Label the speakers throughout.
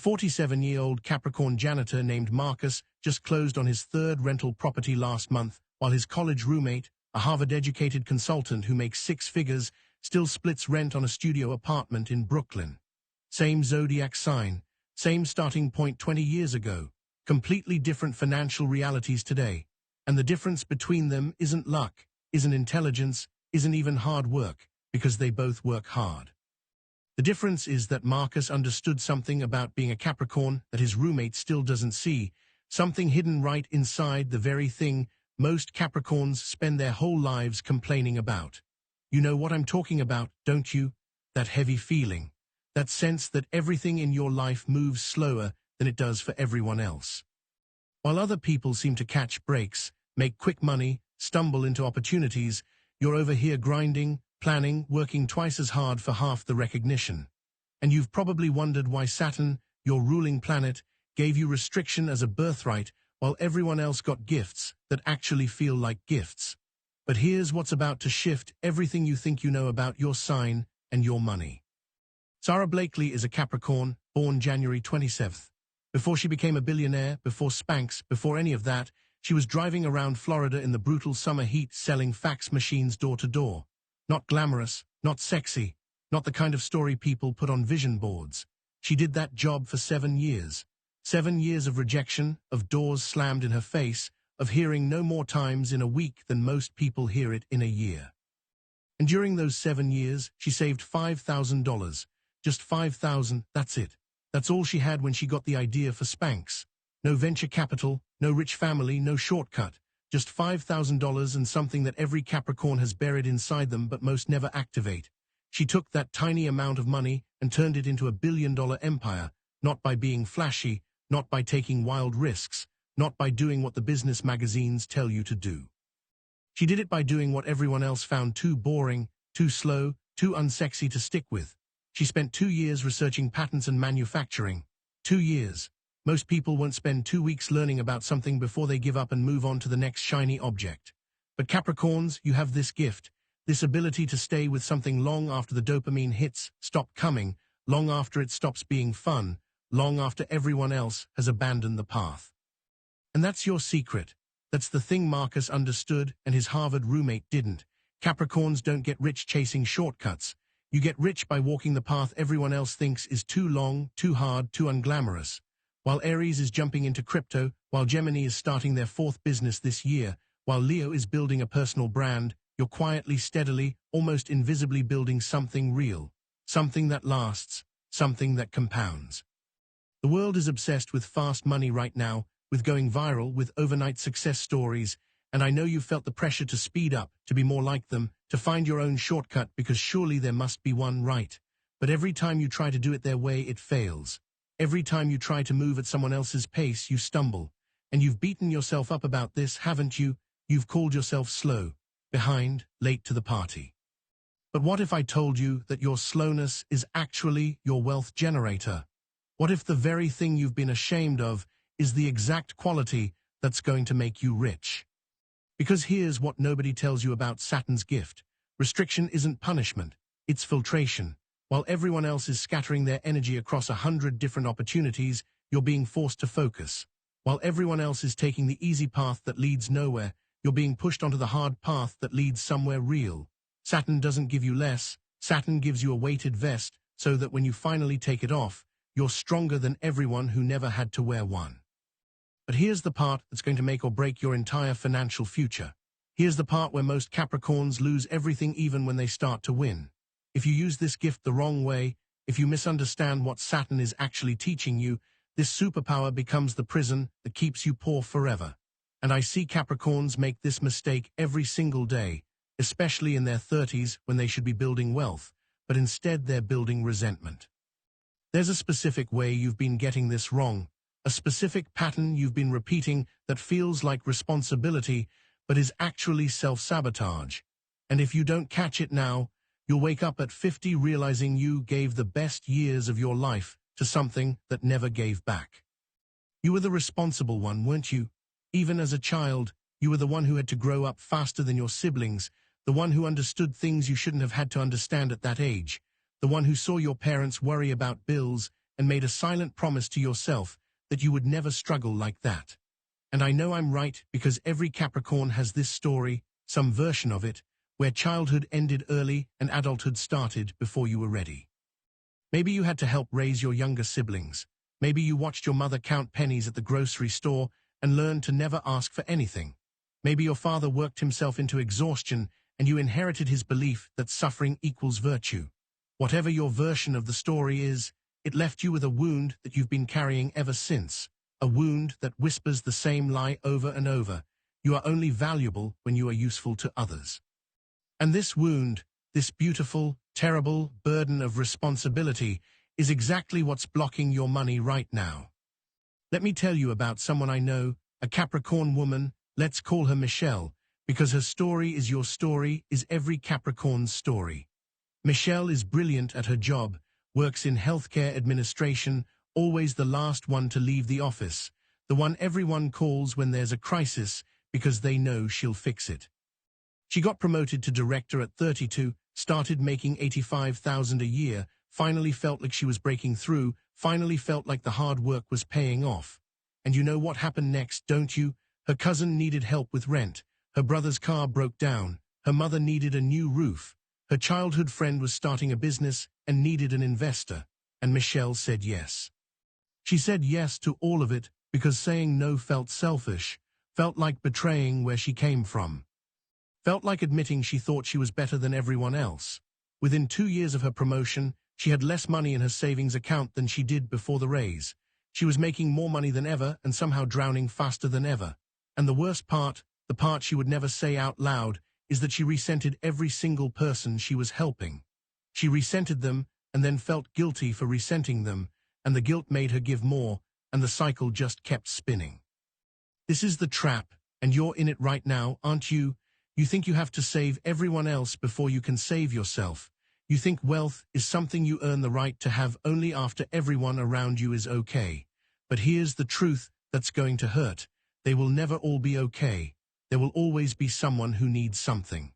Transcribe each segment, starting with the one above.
Speaker 1: 47-year-old Capricorn janitor named Marcus just closed on his third rental property last month, while his college roommate, a Harvard-educated consultant who makes six figures, still splits rent on a studio apartment in Brooklyn. Same zodiac sign, same starting point 20 years ago, completely different financial realities today. And the difference between them isn't luck, isn't intelligence, isn't even hard work, because they both work hard. The difference is that Marcus understood something about being a Capricorn that his roommate still doesn't see, something hidden right inside the very thing most Capricorns spend their whole lives complaining about. You know what I'm talking about, don't you? That heavy feeling, that sense that everything in your life moves slower than it does for everyone else. While other people seem to catch breaks, make quick money, stumble into opportunities, you're over here grinding, planning, working twice as hard for half the recognition. And you've probably wondered why Saturn, your ruling planet, gave you restriction as a birthright while everyone else got gifts that actually feel like gifts. But here's what's about to shift everything you think you know about your sign and your money. Sarah Blakely is a Capricorn, born January 27th. Before she became a billionaire, before Spanx, before any of that, she was driving around Florida in the brutal summer heat selling fax machines door to door. Not glamorous, not sexy, not the kind of story people put on vision boards. She did that job for 7 years. 7 years of rejection, of doors slammed in her face, of hearing no more times in a week than most people hear it in a year. And during those 7 years, she saved $5,000. Just $5,000, that's it. That's all she had when she got the idea for Spanx. No venture capital, no rich family, no shortcut. Just $5,000 and something that every Capricorn has buried inside them but most never activate. She took that tiny amount of money and turned it into a billion-dollar empire, not by being flashy, not by taking wild risks, not by doing what the business magazines tell you to do. She did it by doing what everyone else found too boring, too slow, too unsexy to stick with. She spent 2 years researching patents and manufacturing. 2 years. Most people won't spend 2 weeks learning about something before they give up and move on to the next shiny object. But Capricorns, you have this gift, this ability to stay with something long after the dopamine hits stop coming, long after it stops being fun, long after everyone else has abandoned the path. And that's your secret. That's the thing Marcus understood and his Harvard roommate didn't. Capricorns don't get rich chasing shortcuts. You get rich by walking the path everyone else thinks is too long, too hard, too unglamorous. While Aries is jumping into crypto, while Gemini is starting their 4th business this year, while Leo is building a personal brand, you're quietly, steadily, almost invisibly building something real, something that lasts, something that compounds. The world is obsessed with fast money right now, with going viral, with overnight success stories, and I know you've felt the pressure to speed up, to be more like them, to find your own shortcut because surely there must be one right. But every time you try to do it their way, it fails. Every time you try to move at someone else's pace, you stumble. And you've beaten yourself up about this, haven't you? You've called yourself slow, behind, late to the party. But what if I told you that your slowness is actually your wealth generator? What if the very thing you've been ashamed of is the exact quality that's going to make you rich? Because here's what nobody tells you about Saturn's gift. Restriction isn't punishment, it's filtration. While everyone else is scattering their energy across 100 different opportunities, you're being forced to focus. While everyone else is taking the easy path that leads nowhere, you're being pushed onto the hard path that leads somewhere real. Saturn doesn't give you less, Saturn gives you a weighted vest so that when you finally take it off, you're stronger than everyone who never had to wear one. But here's the part that's going to make or break your entire financial future. Here's the part where most Capricorns lose everything even when they start to win. If you use this gift the wrong way, if you misunderstand what Saturn is actually teaching you, this superpower becomes the prison that keeps you poor forever. And I see Capricorns make this mistake every single day, especially in their 30s when they should be building wealth, but instead they're building resentment. There's a specific way you've been getting this wrong, a specific pattern you've been repeating that feels like responsibility, but is actually self-sabotage. And if you don't catch it now, you'll wake up at 50 realizing you gave the best years of your life to something that never gave back. You were the responsible one, weren't you? Even as a child, you were the one who had to grow up faster than your siblings, the one who understood things you shouldn't have had to understand at that age, the one who saw your parents worry about bills, and made a silent promise to yourself that you would never struggle like that. And I know I'm right because every Capricorn has this story, some version of it, where childhood ended early and adulthood started before you were ready. Maybe you had to help raise your younger siblings. Maybe you watched your mother count pennies at the grocery store and learned to never ask for anything. Maybe your father worked himself into exhaustion and you inherited his belief that suffering equals virtue. Whatever your version of the story is, it left you with a wound that you've been carrying ever since, a wound that whispers the same lie over and over. You are only valuable when you are useful to others. And this wound, this beautiful, terrible burden of responsibility, is exactly what's blocking your money right now. Let me tell you about someone I know, a Capricorn woman, let's call her Michelle, because her story is your story, is every Capricorn's story. Michelle is brilliant at her job, works in healthcare administration, always the last one to leave the office, the one everyone calls when there's a crisis because they know she'll fix it. She got promoted to director at 32, started making $85,000 a year, finally felt like she was breaking through, finally felt like the hard work was paying off. And you know what happened next, don't you? Her cousin needed help with rent, her brother's car broke down, her mother needed a new roof, her childhood friend was starting a business and needed an investor, and Michelle said yes. She said yes to all of it because saying no felt selfish, felt like betraying where she came from. Felt like admitting she thought she was better than everyone else. Within 2 years of her promotion, she had less money in her savings account than she did before the raise. She was making more money than ever and somehow drowning faster than ever. And the worst part, the part she would never say out loud, is that she resented every single person she was helping. She resented them and then felt guilty for resenting them, and the guilt made her give more, and the cycle just kept spinning. This is the trap, and you're in it right now, aren't you? You think you have to save everyone else before you can save yourself. You think wealth is something you earn the right to have only after everyone around you is okay. But here's the truth that's going to hurt. They will never all be okay. There will always be someone who needs something.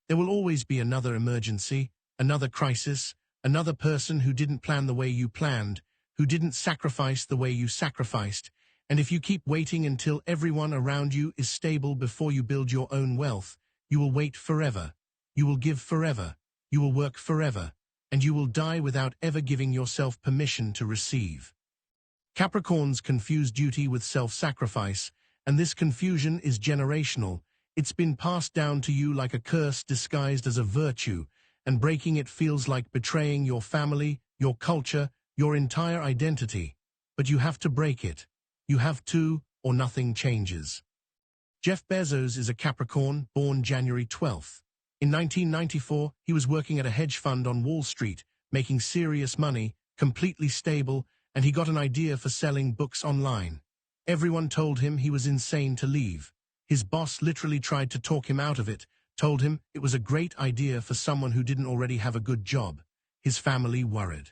Speaker 1: There will always be another emergency, another crisis, another person who didn't plan the way you planned, who didn't sacrifice the way you sacrificed. And if you keep waiting until everyone around you is stable before you build your own wealth, you will wait forever. You will give forever. You will work forever. And you will die without ever giving yourself permission to receive. Capricorns confuse duty with self-sacrifice, and this confusion is generational. It's been passed down to you like a curse disguised as a virtue, and breaking it feels like betraying your family, your culture, your entire identity. But you have to break it. You have to, or nothing changes. Jeff Bezos is a Capricorn, born January 12th. In 1994, he was working at a hedge fund on Wall Street, making serious money, completely stable, and he got an idea for selling books online. Everyone told him he was insane to leave. His boss literally tried to talk him out of it, told him it was a great idea for someone who didn't already have a good job. His family worried.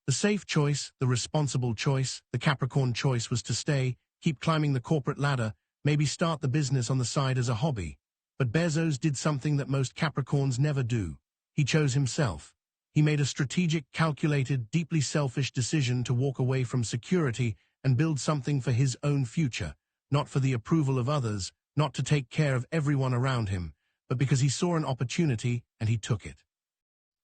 Speaker 1: The safe choice, the responsible choice, the Capricorn choice was to stay, keep climbing the corporate ladder, maybe start the business on the side as a hobby. But Bezos did something that most Capricorns never do. He chose himself. He made a strategic, calculated, deeply selfish decision to walk away from security and build something for his own future, not for the approval of others, not to take care of everyone around him, but because he saw an opportunity and he took it.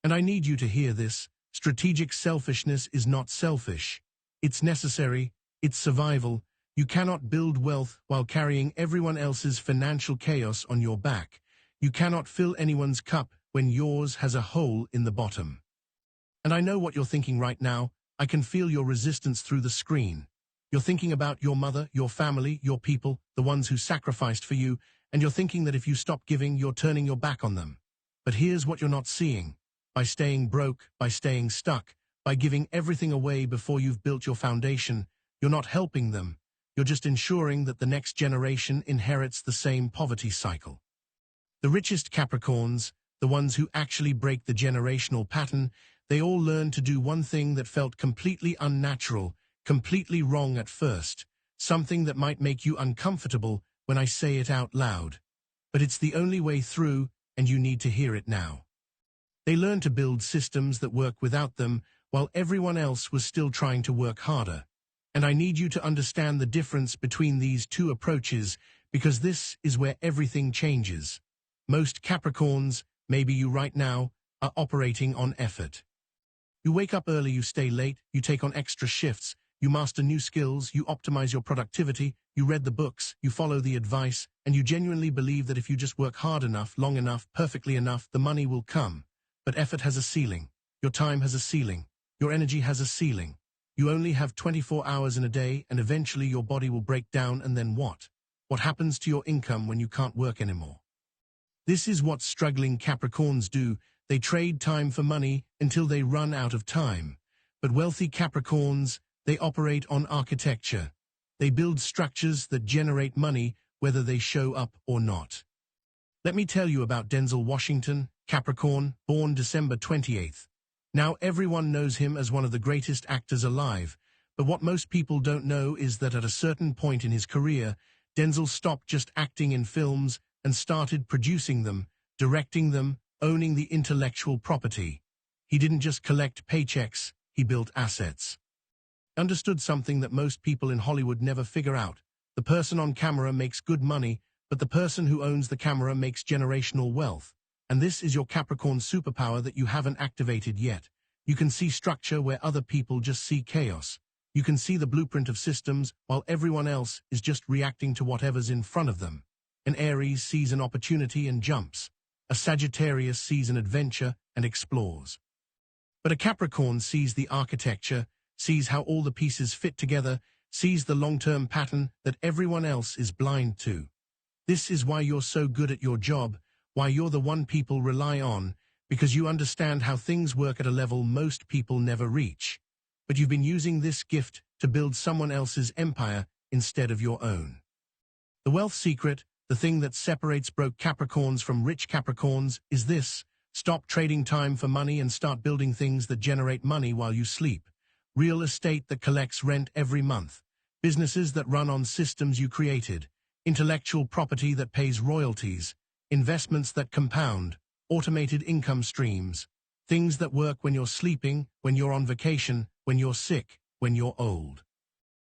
Speaker 1: And I need you to hear this. Strategic selfishness is not selfish. It's necessary. It's survival. You cannot build wealth while carrying everyone else's financial chaos on your back. You cannot fill anyone's cup when yours has a hole in the bottom. And I know what you're thinking right now. I can feel your resistance through the screen. You're thinking about your mother, your family, your people, the ones who sacrificed for you, and you're thinking that if you stop giving, you're turning your back on them. But here's what you're not seeing. By staying broke, by staying stuck, by giving everything away before you've built your foundation, you're not helping them. You're just ensuring that the next generation inherits the same poverty cycle. The richest Capricorns, the ones who actually break the generational pattern, they all learn to do one thing that felt completely unnatural, completely wrong at first, something that might make you uncomfortable when I say it out loud. But it's the only way through, and you need to hear it now. They learn to build systems that work without them, while everyone else was still trying to work harder. And I need you to understand the difference between these two approaches, because this is where everything changes. Most Capricorns, maybe you right now, are operating on effort. You wake up early, you stay late, you take on extra shifts, you master new skills, you optimize your productivity, you read the books, you follow the advice, and you genuinely believe that if you just work hard enough, long enough, perfectly enough, the money will come. But effort has a ceiling. Your time has a ceiling. Your energy has a ceiling. You only have 24 hours in a day, and eventually your body will break down, and then what? What happens to your income when you can't work anymore? This is what struggling Capricorns do. They trade time for money until they run out of time. But wealthy Capricorns, they operate on architecture. They build structures that generate money whether they show up or not. Let me tell you about Denzel Washington, Capricorn, born December 28th. Now everyone knows him as one of the greatest actors alive, but what most people don't know is that at a certain point in his career, Denzel stopped just acting in films and started producing them, directing them, owning the intellectual property. He didn't just collect paychecks, he built assets. Understood something that most people in Hollywood never figure out. The person on camera makes good money, but the person who owns the camera makes generational wealth. And this is your Capricorn superpower that you haven't activated yet. You can see structure where other people just see chaos. You can see the blueprint of systems while everyone else is just reacting to whatever's in front of them. An Aries sees an opportunity and jumps. A Sagittarius sees an adventure and explores. But a Capricorn sees the architecture, sees how all the pieces fit together, sees the long-term pattern that everyone else is blind to. This is why you're so good at your job, why you're the one people rely on, because you understand how things work at a level most people never reach. But you've been using this gift to build someone else's empire instead of your own. The wealth secret, the thing that separates broke Capricorns from rich Capricorns, is this: stop trading time for money and start building things that generate money while you sleep. Real estate that collects rent every month. Businesses that run on systems you created. Intellectual property that pays royalties. Investments that compound. Automated income streams. Things that work when you're sleeping, when you're on vacation, when you're sick, when you're old.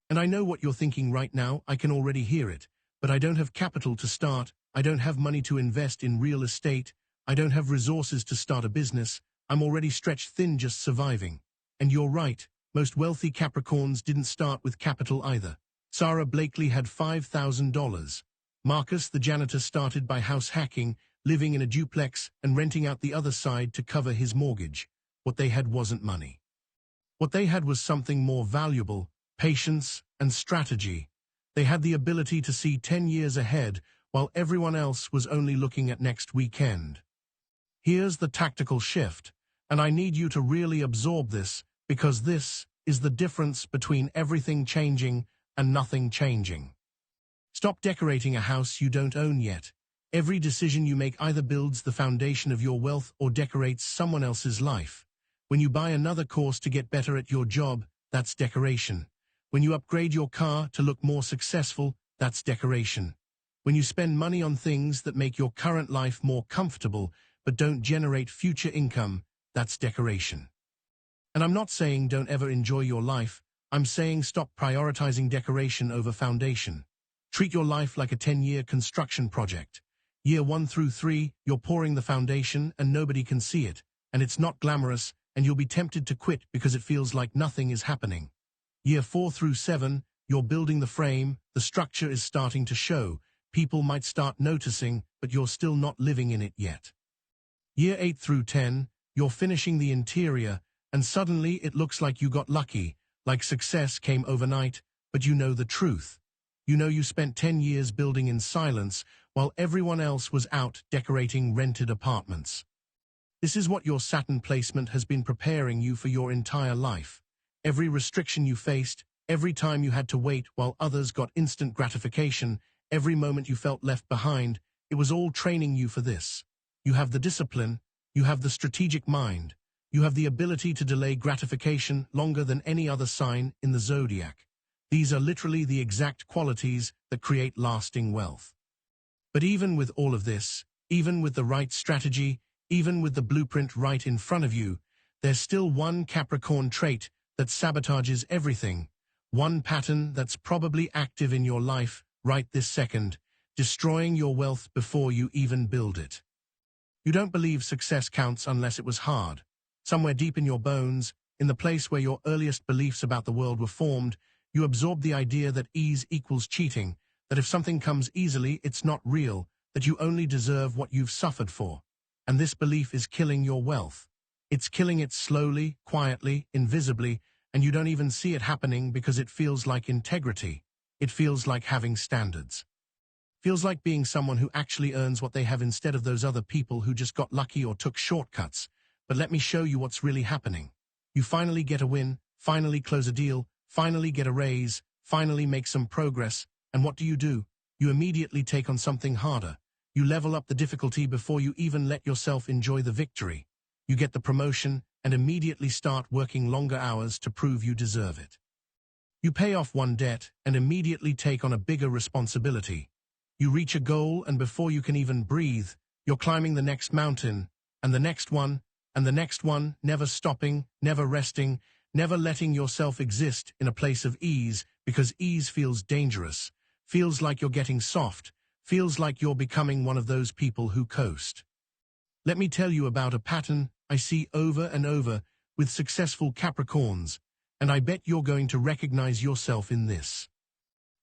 Speaker 1: And I know what you're thinking right now, I can already hear it. But I don't have capital to start, I don't have money to invest in real estate, I don't have resources to start a business, I'm already stretched thin just surviving. And you're right, most wealthy Capricorns didn't start with capital either. Sarah Blakely had $5,000. Marcus, the janitor, started by house hacking, living in a duplex and renting out the other side to cover his mortgage. What they had wasn't money. What they had was something more valuable: patience and strategy. They had the ability to see 10 years ahead while everyone else was only looking at next weekend. Here's the tactical shift, and I need you to really absorb this, because this is the difference between everything changing and nothing changing. Stop decorating a house you don't own yet. Every decision you make either builds the foundation of your wealth or decorates someone else's life. When you buy another course to get better at your job, that's decoration. When you upgrade your car to look more successful, that's decoration. When you spend money on things that make your current life more comfortable but don't generate future income, that's decoration. And I'm not saying don't ever enjoy your life, I'm saying stop prioritizing decoration over foundation. Treat your life like a 10-year construction project. Year 1 through 3, you're pouring the foundation and nobody can see it, and it's not glamorous, and you'll be tempted to quit because it feels like nothing is happening. Year 4 through 7, you're building the frame, the structure is starting to show, people might start noticing, but you're still not living in it yet. Year 8 through 10, you're finishing the interior, and suddenly it looks like you got lucky, like success came overnight, but you know the truth. You know you spent 10 years building in silence, while everyone else was out decorating rented apartments. This is what your Saturn placement has been preparing you for your entire life. Every restriction you faced, every time you had to wait while others got instant gratification, every moment you felt left behind, it was all training you for this. You have the discipline, you have the strategic mind, you have the ability to delay gratification longer than any other sign in the zodiac. These are literally the exact qualities that create lasting wealth. But even with all of this, even with the right strategy, even with the blueprint right in front of you, There's still one Capricorn trait that sabotages everything, one pattern that's probably active in your life right this second, destroying your wealth before you even build it. You don't believe success counts unless it was hard. Somewhere deep in your bones, in the place where your earliest beliefs about the world were formed, you absorbed the idea that ease equals cheating, that if something comes easily, it's not real, that you only deserve what you've suffered for. And this belief is killing your wealth. It's killing it slowly, quietly, invisibly, and you don't even see it happening because it feels like integrity. It feels like having standards. Feels like being someone who actually earns what they have instead of those other people who just got lucky or took shortcuts. But let me show you what's really happening. You finally get a win, finally close a deal, finally get a raise, finally make some progress, and what do? You immediately take on something harder. You level up the difficulty before you even let yourself enjoy the victory. You get the promotion and immediately start working longer hours to prove you deserve it. You pay off one debt and immediately take on a bigger responsibility. You reach a goal, and before you can even breathe, you're climbing the next mountain, and the next one, and the next one, never stopping, never resting, never letting yourself exist in a place of ease, because ease feels dangerous, feels like you're getting soft, feels like you're becoming one of those people who coast. Let me tell you about a pattern I see over and over with successful Capricorns, and I bet you're going to recognize yourself in this.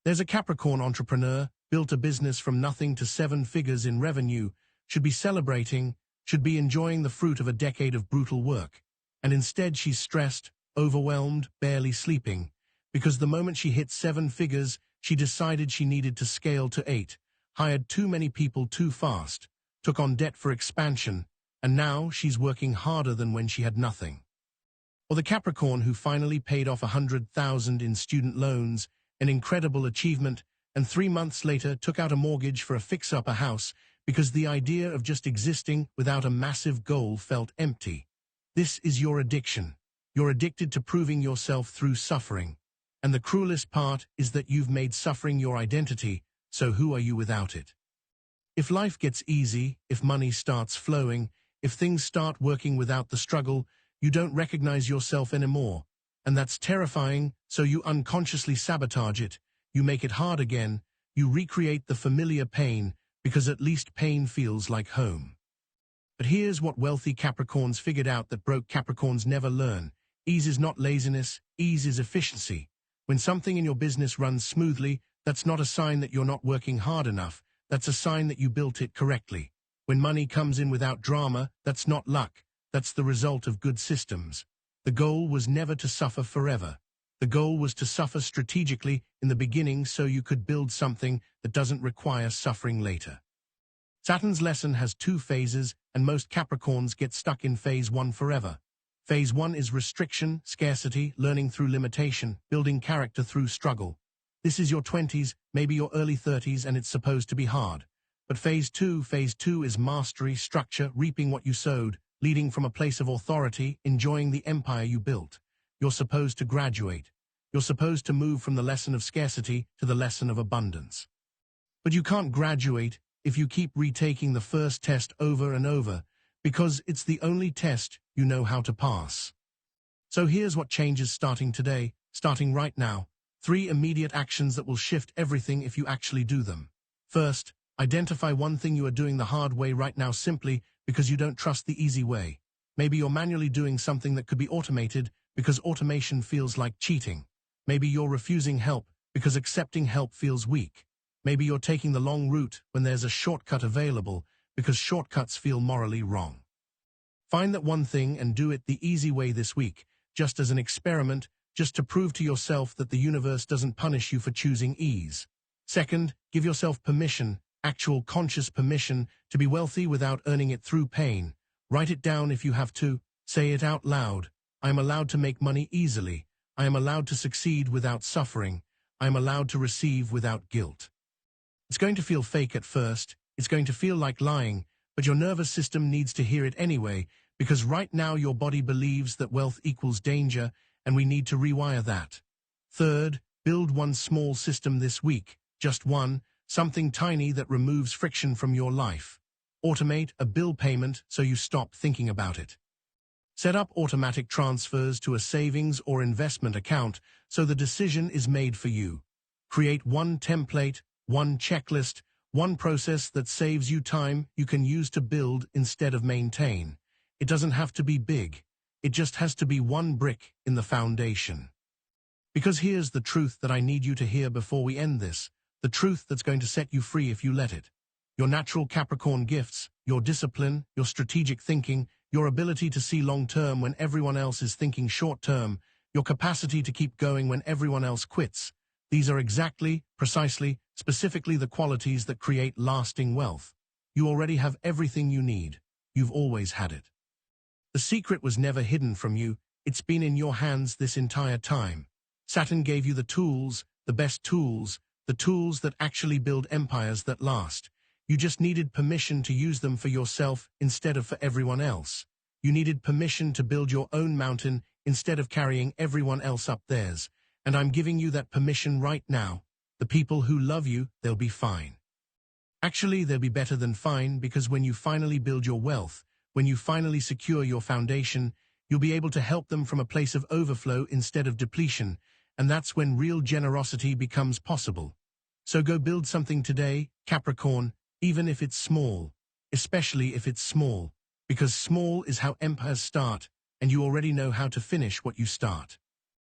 Speaker 1: There's a Capricorn entrepreneur, built a business from nothing to 7 figures in revenue, should be celebrating, should be enjoying the fruit of a decade of brutal work. And instead she's stressed, overwhelmed, barely sleeping, because the moment she hit 7 figures, she decided she needed to scale to 8, hired too many people too fast, took on debt for expansion, and now she's working harder than when she had nothing. Or the Capricorn who finally paid off 100,000 in student loans, an incredible achievement, and 3 months later took out a mortgage for a fix-up house because the idea of just existing without a massive goal felt empty. This is your addiction. You're addicted to proving yourself through suffering. And the cruelest part is that you've made suffering your identity, so who are you without it? If life gets easy, if money starts flowing, if things start working without the struggle, you don't recognize yourself anymore. And that's terrifying, so you unconsciously sabotage it. You make it hard again, you recreate the familiar pain, because at least pain feels like home. But here's what wealthy Capricorns figured out that broke Capricorns never learn. Ease is not laziness, ease is efficiency. When something in your business runs smoothly, that's not a sign that you're not working hard enough, that's a sign that you built it correctly. When money comes in without drama, that's not luck, that's the result of good systems. The goal was never to suffer forever. The goal was to suffer strategically in the beginning so you could build something that doesn't require suffering later. Saturn's lesson has 2 phases, and most Capricorns get stuck in phase 1 forever. Phase 1 is restriction, scarcity, learning through limitation, building character through struggle. This is your 20s, maybe your early 30s, and it's supposed to be hard. But phase 2 is mastery, structure, reaping what you sowed, leading from a place of authority, enjoying the empire you built. You're supposed to graduate. You're supposed to move from the lesson of scarcity to the lesson of abundance. But you can't graduate if you keep retaking the first test over and over, because it's the only test you know how to pass. So here's what changes starting today, starting right now. 3 immediate actions that will shift everything if you actually do them. First, identify one thing you are doing the hard way right now simply because you don't trust the easy way. Maybe you're manually doing something that could be automated because automation feels like cheating. Maybe you're refusing help because accepting help feels weak. Maybe you're taking the long route when there's a shortcut available because shortcuts feel morally wrong. Find that one thing and do it the easy way this week, just as an experiment, just to prove to yourself that the universe doesn't punish you for choosing ease. Second, give yourself permission, actual conscious permission, to be wealthy without earning it through pain. Write it down if you have to. Say it out loud. I am allowed to make money easily. I am allowed to succeed without suffering. I am allowed to receive without guilt. It's going to feel fake at first. It's going to feel like lying, but your nervous system needs to hear it anyway, because right now your body believes that wealth equals danger, and we need to rewire that. Third, build one small system this week, just one, something tiny that removes friction from your life. Automate a bill payment so you stop thinking about it. Set up automatic transfers to a savings or investment account so the decision is made for you. Create one template, one checklist, one process that saves you time you can use to build instead of maintain. It doesn't have to be big. It just has to be one brick in the foundation. Because here's the truth that I need you to hear before we end this, the truth that's going to set you free if you let it. Your natural Capricorn gifts, your discipline, your strategic thinking, your ability to see long-term when everyone else is thinking short-term, your capacity to keep going when everyone else quits. These are exactly, precisely, specifically the qualities that create lasting wealth. You already have everything you need. You've always had it. The secret was never hidden from you. It's been in your hands this entire time. Saturn gave you the tools, the best tools, the tools that actually build empires that last. You just needed permission to use them for yourself instead of for everyone else. You needed permission to build your own mountain instead of carrying everyone else up theirs. And I'm giving you that permission right now. The people who love you, they'll be fine. Actually, they'll be better than fine because when you finally build your wealth, when you finally secure your foundation, you'll be able to help them from a place of overflow instead of depletion. And that's when real generosity becomes possible. So go build something today, Capricorn, even if it's small, especially if it's small, because small is how empires start, and you already know how to finish what you start.